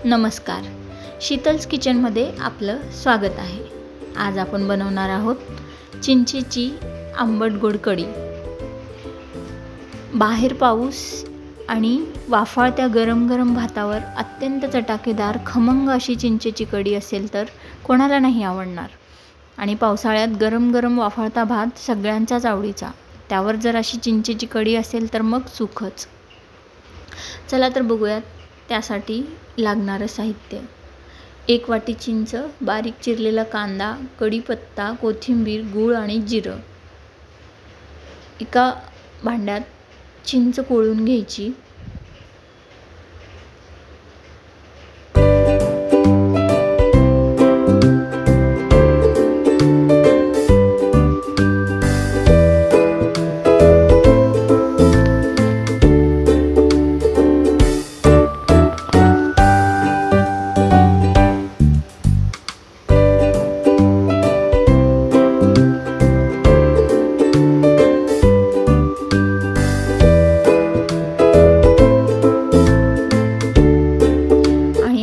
नमस्कार, शीतल्स किचनमध्ये आपलं स्वागत आहे। आज आपण बनवणार आहोत चिंचेची आंबट गोड कढी। बाहेर पाऊस आणि वाफाळत्या गरम गरम भातावर अत्यंत चटाकेदार खमंग अशी चिंचेची कढी असेल तर कोणाला नाही आवडणार। आणि पावसाळ्यात गरम गरम वाफाळता भात सगळ्यांचाच आवडीचा, त्यावर जर अशी चिंचेची कढी असेल तर मग सुखच। चला तर बघूयात त्यासाठी लागणारे साहित्य। 1 वाटी चिंच, बारीक चिरलेला कांदा, कढीपत्ता, कोथिंबीर, गूळ आणि जिरं। एका भांड्यात चिंच कोळून घ्यायची।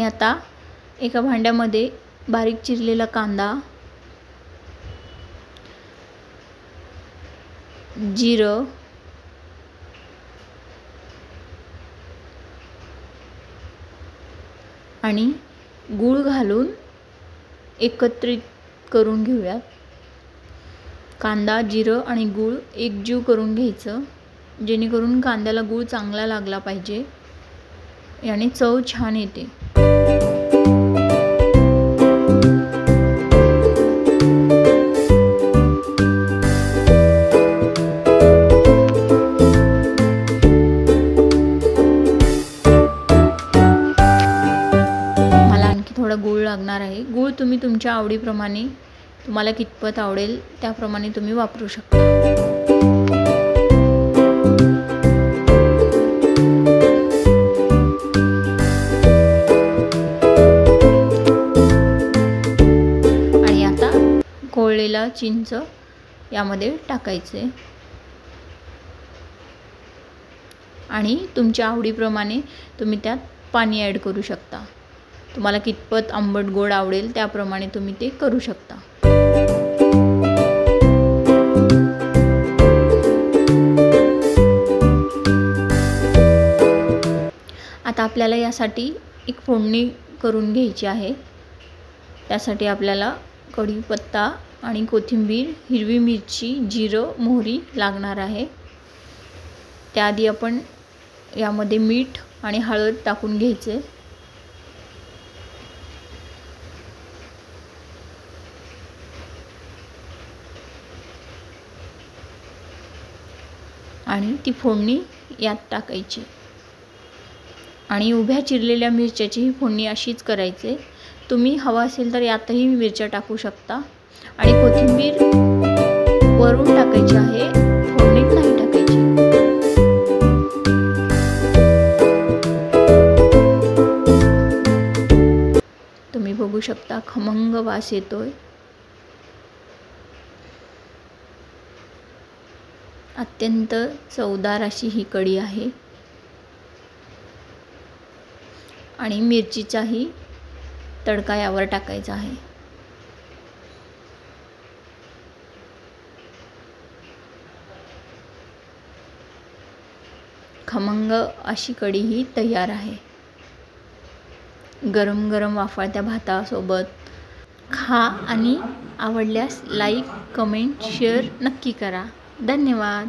आता एका भांड्यामध्ये बारीक चिरलेला कांदा, जिरं, आणि गूळ घालून एकत्रित करून घेऊयात। कांदा, जिरं आणि गूळ एकजीव करून घ्यायचं, जेणेकरून कांद्याला गूळ चांगला लागला पाहिजे, याने चव छान येते। थोडा गूळ लागणार आहे। गूळ तुम्ही तुमच्या आवडीप्रमाणे, तुम्हाला कितपत आवडेल त्याप्रमाणे तुम्ही वापरू शकता। आणि आता कोळलेला चिंच यामध्ये टाकायचे आणि तुमच्या आवडीप्रमाणे तुम्ही त्यात पाणी ॲड करू शकता। तुम्हाला कितपत आंबट गोड आवडेल त्याप्रमाणे तुम्ही ते करू शकता। आता आपल्याला यासाठी एक फोडणी करून घ्यायची आहे। त्यासाठी आपल्याला कढीपत्ता आणि कोथिंबीर, हिरवी मिरची, जिरं, मोहरी लागणार आहे। त्याआधी आपण यामध्ये मीठ आणि हळद टाकून घ्यायचे आणि ती फोडणी यात टाकायची आणि उभ्या चिरलेल्या मिरच्याची फोडणी अशीच करायचे। तुम्ही हवा असेल तर यातही मिरच्या टाकू शकता आणि कोथिंबीर वरून टाकायची आहे, फोडणीत नाही टाकायची। तुम्ही बघू शकता खमंग वास येतोय। अत्यंत चवदार अशी ही कढी आहे आणि मिरचीचाही तडका यावर टाकायचा आहे। खमंग अशी कढी ही तयार आहे। गरम गरम वाफाळत्या भातासोबत खा आणि आवडल्यास लाईक, कमेंट, शेअर नक्की करा। धन्यवाद।